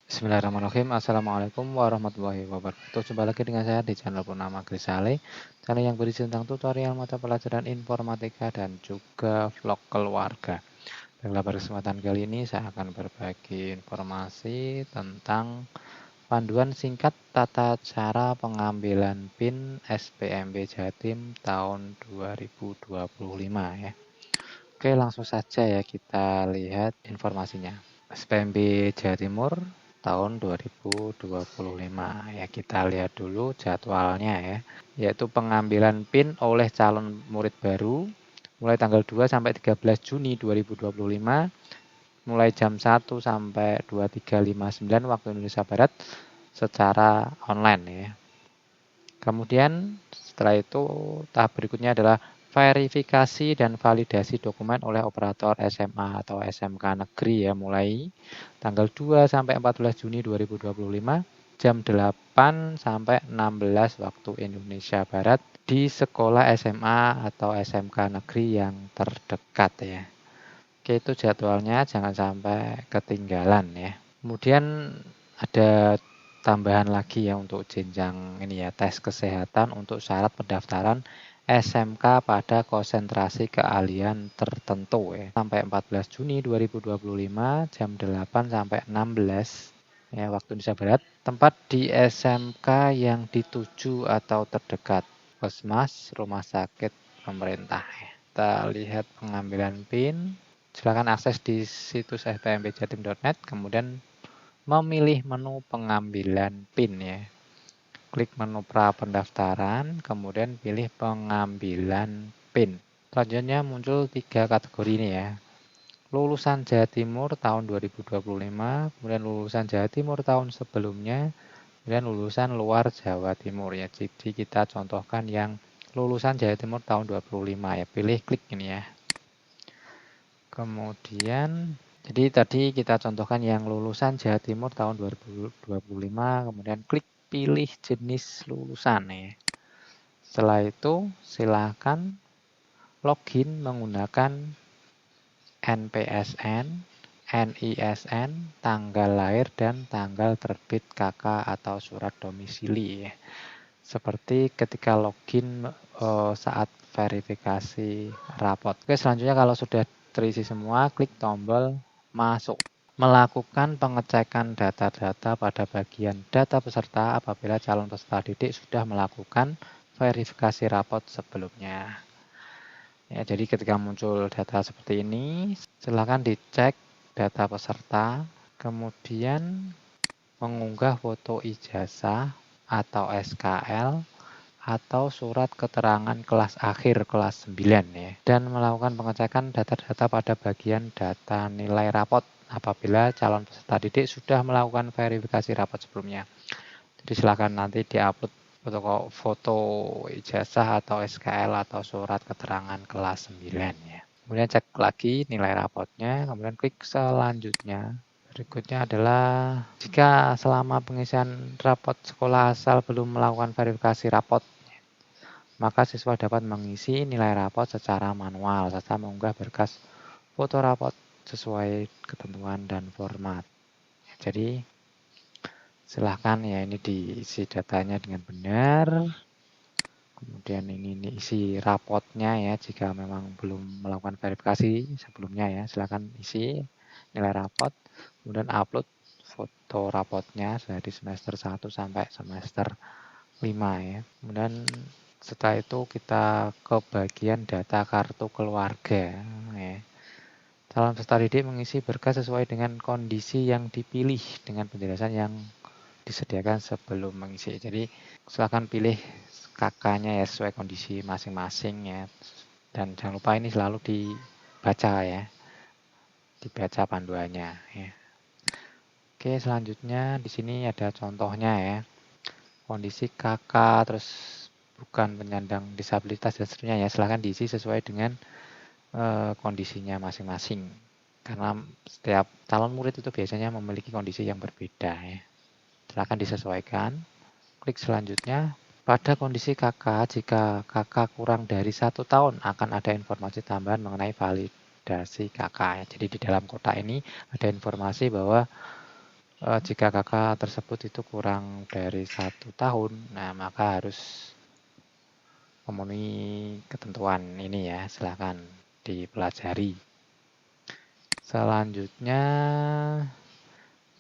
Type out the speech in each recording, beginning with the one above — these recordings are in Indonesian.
Bismillahirrahmanirrahim. Assalamualaikum warahmatullahi wabarakatuh. Jumpa lagi dengan saya di channel Purnama Grisale, channel yang berisi tentang tutorial mata pelajaran informatika dan juga vlog keluarga. Dalam kesempatan kali ini saya akan berbagi informasi tentang panduan singkat tata cara pengambilan PIN SPMB Jatim tahun 2025 ya. Oke, langsung saja ya kita lihat informasinya. SPMB Jawa Timur tahun 2025 ya, kita lihat dulu jadwalnya ya, yaitu pengambilan PIN oleh calon murid baru mulai tanggal 2 sampai 13 Juni 2025 mulai jam 1 sampai 23.59 waktu Indonesia Barat secara online ya. Kemudian setelah itu tahap berikutnya adalah verifikasi dan validasi dokumen oleh operator SMA atau SMK negeri ya, mulai tanggal 2 sampai 14 Juni 2025 jam 8 sampai 16 waktu Indonesia Barat di sekolah SMA atau SMK negeri yang terdekat ya. Oke, itu jadwalnya, jangan sampai ketinggalan ya. Kemudian ada tambahan lagi ya untuk jenjang ini ya, tes kesehatan untuk syarat pendaftaran SMK pada konsentrasi keahlian tertentu ya. Sampai 14 Juni 2025 jam 8 sampai 16 ya waktu Indonesia Barat, tempat di SMK yang dituju atau terdekat, puskesmas, rumah sakit pemerintah ya. Kita lihat pengambilan PIN. Silakan akses di situs spmbjatim.net, kemudian memilih menu pengambilan PIN ya. Klik menu pra pendaftaran, kemudian pilih pengambilan PIN. Selanjutnya muncul 3 kategori ini ya. Lulusan Jawa Timur tahun 2025, kemudian lulusan Jawa Timur tahun sebelumnya, kemudian lulusan luar Jawa Timur ya. Jadi kita contohkan yang lulusan Jawa Timur tahun 2025 ya. Pilih klik ini ya. Kemudian, jadi tadi kita contohkan yang lulusan Jawa Timur tahun 2025, kemudian klik pilih jenis lulusan ya. Setelah itu, silakan login menggunakan NPSN, NISN, tanggal lahir, dan tanggal terbit KK atau surat domisili ya. Seperti ketika login saat verifikasi rapot. Oke, selanjutnya kalau sudah terisi semua, klik tombol masuk. Melakukan pengecekan data-data pada bagian data peserta apabila calon peserta didik sudah melakukan verifikasi rapot sebelumnya. Ya, jadi ketika muncul data seperti ini, silakan dicek data peserta, kemudian mengunggah foto ijazah atau SKL atau surat keterangan kelas akhir kelas 9 ya, dan melakukan pengecekan data-data pada bagian data nilai rapot apabila calon peserta didik sudah melakukan verifikasi rapot sebelumnya. Jadi silakan nanti diupload foto ijazah atau SKL atau surat keterangan kelas 9 ya. Kemudian cek lagi nilai rapotnya, kemudian klik selanjutnya. Berikutnya adalah jika selama pengisian rapot sekolah asal belum melakukan verifikasi rapot, maka siswa dapat mengisi nilai rapot secara manual serta mengunggah berkas foto rapot sesuai ketentuan dan format. Jadi silahkan ya, ini diisi datanya dengan benar. Kemudian ini isi rapotnya ya, jika memang belum melakukan verifikasi sebelumnya ya, silahkan isi nilai rapot. Kemudian upload foto rapotnya dari semester 1 sampai semester 5 ya. Kemudian setelah itu kita ke bagian data kartu keluarga ya. Calon peserta didik mengisi berkas sesuai dengan kondisi yang dipilih dengan penjelasan yang disediakan sebelum mengisi. Jadi silakan pilih kakaknya ya sesuai kondisi masing-masing ya. Dan jangan lupa ini selalu dibaca ya. Dibaca panduannya ya. Oke, selanjutnya di sini ada contohnya ya. Kondisi kakak, terus bukan penyandang disabilitas dan seterusnya ya, silahkan diisi sesuai dengan kondisinya masing-masing, karena setiap calon murid itu biasanya memiliki kondisi yang berbeda ya. Silahkan disesuaikan. Klik selanjutnya. Pada kondisi kakak, jika kakak kurang dari 1 tahun akan ada informasi tambahan mengenai validasi kakak ya. Jadi di dalam kotak ini ada informasi bahwa Jika kakak tersebut itu kurang dari 1 tahun, nah maka harus memenuhi ketentuan ini ya, silakan dipelajari. Selanjutnya,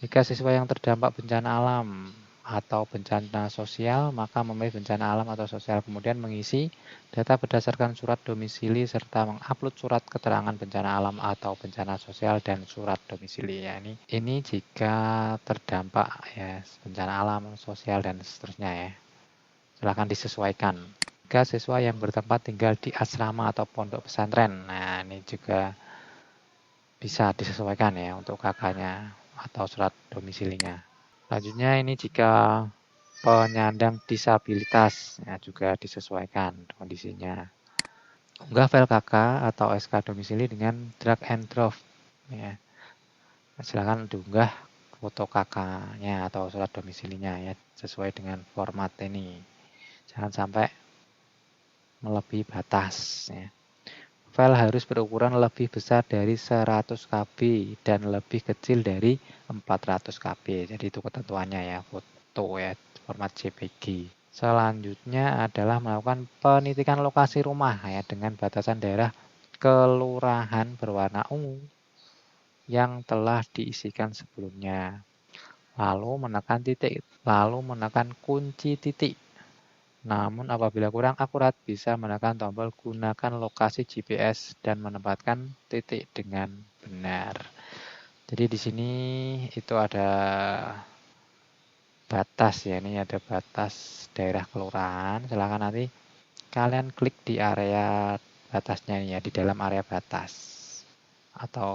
jika siswa yang terdampak bencana alam atau bencana sosial, maka memilih bencana alam atau sosial, kemudian mengisi data berdasarkan surat domisili serta mengupload surat keterangan bencana alam atau bencana sosial dan surat domisili. Ya, ini jika terdampak ya bencana alam, sosial dan seterusnya ya. Silakan disesuaikan. Jika siswa yang bertempat tinggal di asrama atau pondok pesantren, nah ini juga bisa disesuaikan ya untuk kakaknya atau surat domisilinya. Selanjutnya ini jika penyandang disabilitas ya juga disesuaikan kondisinya. Unggah file KK atau SK domisili dengan drag and drop ya. Silakan diunggah foto KK-nya atau surat domisilinya ya sesuai dengan format ini. Jangan sampai melebihi batas ya. File harus berukuran lebih besar dari 100 KB dan lebih kecil dari 400 KB. Jadi itu ketentuannya ya, foto ya, format JPG. Selanjutnya adalah melakukan penitikan lokasi rumah ya dengan batasan daerah kelurahan berwarna ungu yang telah diisikan sebelumnya. Lalu menekan kunci titik. Namun apabila kurang akurat bisa menekan tombol gunakan lokasi GPS dan menempatkan titik dengan benar. Jadi di sini itu ada batas ya, ini ada batas daerah kelurahan. Silakan nanti kalian klik di area batasnya ya, di dalam area batas atau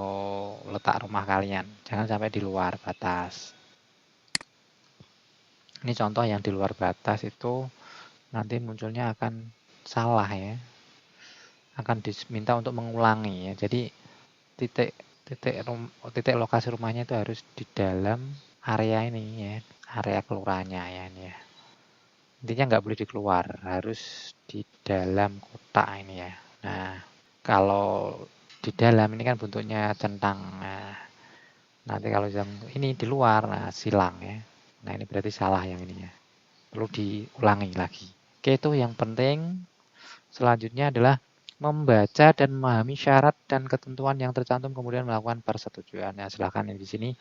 letak rumah kalian. Jangan sampai di luar batas. Ini contoh yang di luar batas itu nanti munculnya akan salah ya, akan diminta untuk mengulangi ya. Jadi titik lokasi rumahnya itu harus di dalam area ini ya, area kelurahannya ya ini ya. Intinya nggak boleh dikeluar, harus di dalam kotak ini ya. Nah, kalau di dalam ini kan bentuknya centang. Nah, nanti kalau yang ini di luar, nah silang ya. Nah ini berarti salah yang ini ya. Perlu diulangi lagi. Oke, itu yang penting. Selanjutnya adalah membaca dan memahami syarat dan ketentuan yang tercantum kemudian melakukan persetujuan. Ya, silahkan di sini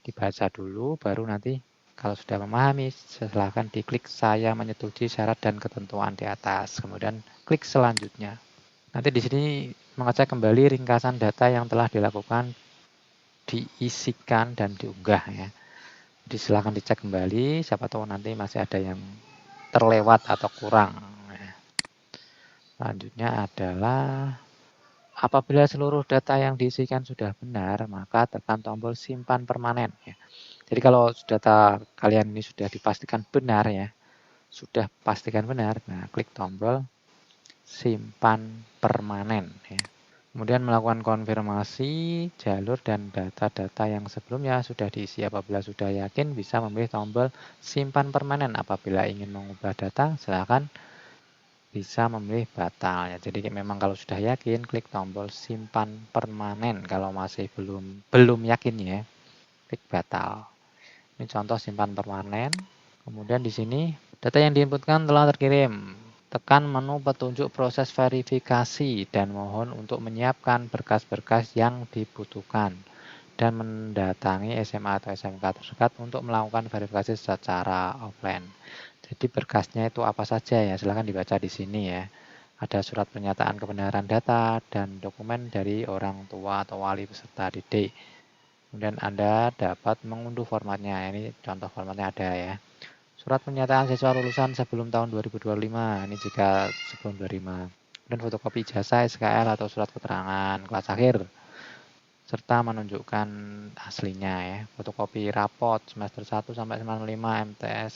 dibaca dulu, baru nanti kalau sudah memahami silahkan diklik saya menyetujui syarat dan ketentuan di atas. Kemudian klik selanjutnya. Nanti di sini mengecek kembali ringkasan data yang telah dilakukan, diisikan dan diunggah ya. Jadi silahkan dicek kembali, siapa tahu nanti masih ada yang terlewat atau kurang. Selanjutnya adalah apabila seluruh data yang diisikan sudah benar, maka tekan tombol simpan permanen. Ya. Jadi kalau data kalian ini sudah dipastikan benar ya, sudah pastikan benar, nah klik tombol simpan permanen. Ya. Kemudian melakukan konfirmasi jalur dan data-data yang sebelumnya sudah diisi. Apabila sudah yakin bisa memilih tombol simpan permanen. Apabila ingin mengubah data, silakan bisa memilih batal ya. Jadi memang kalau sudah yakin klik tombol simpan permanen, kalau masih belum yakin ya klik batal. Ini contoh simpan permanen. Kemudian di sini data yang diinputkan telah terkirim. Tekan menu petunjuk proses verifikasi dan mohon untuk menyiapkan berkas-berkas yang dibutuhkan dan mendatangi SMA atau SMK terdekat untuk melakukan verifikasi secara offline. Jadi berkasnya itu apa saja ya, silahkan dibaca di sini ya. Ada surat pernyataan kebenaran data dan dokumen dari orang tua atau wali peserta didik. Kemudian Anda dapat mengunduh formatnya, ini contoh formatnya ada ya. Surat pernyataan siswa lulusan sebelum tahun 2025, ini jika sebelum 25. Dan fotokopi ijazah, SKL atau surat keterangan kelas akhir serta menunjukkan aslinya ya. Fotokopi rapot semester 1 sampai semester 5 MTS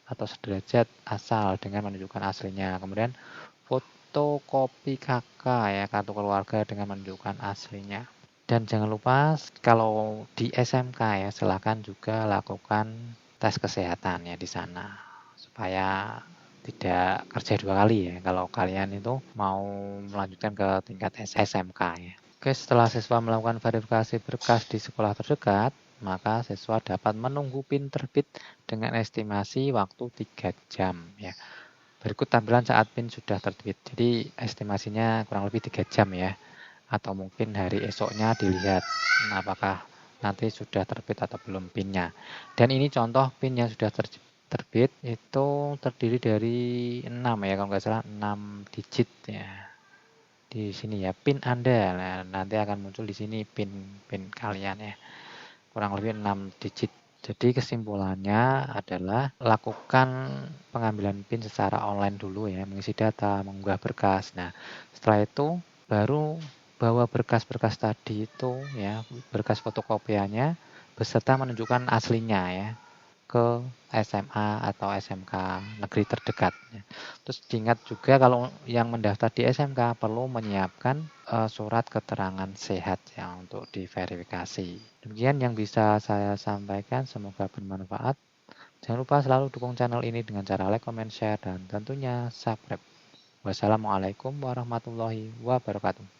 atau sederajat asal dengan menunjukkan aslinya. Kemudian fotokopi KK ya, kartu keluarga dengan menunjukkan aslinya. Dan jangan lupa kalau di SMK ya, silahkan juga lakukan tes kesehatan ya di sana supaya tidak kerja 2 kali ya kalau kalian itu mau melanjutkan ke tingkat SMK ya. Oke, setelah siswa melakukan verifikasi berkas di sekolah terdekat, maka siswa dapat menunggu PIN terbit dengan estimasi waktu 3 jam. Ya. Berikut tampilan saat PIN sudah terbit. Jadi estimasinya kurang lebih 3 jam ya. Atau mungkin hari esoknya dilihat apakah nanti sudah terbit atau belum PIN-nya. Dan ini contoh PIN yang sudah terbit itu terdiri dari 6 ya, kalau nggak salah 6 digit ya. Di sini ya PIN Anda. Nah, nanti akan muncul di sini PIN kalian ya. Kurang lebih 6 digit. Jadi kesimpulannya adalah lakukan pengambilan PIN secara online dulu ya, mengisi data, mengunggah berkas. Nah, setelah itu baru bawa berkas-berkas tadi itu ya, berkas fotokopiannya beserta menunjukkan aslinya ya ke SMA atau SMK negeri terdekat. Terus diingat juga kalau yang mendaftar di SMK perlu menyiapkan surat keterangan sehat ya untuk diverifikasi. Demikian yang bisa saya sampaikan, semoga bermanfaat. Jangan lupa selalu dukung channel ini dengan cara like, comment, share, dan tentunya subscribe. Wassalamualaikum warahmatullahi wabarakatuh.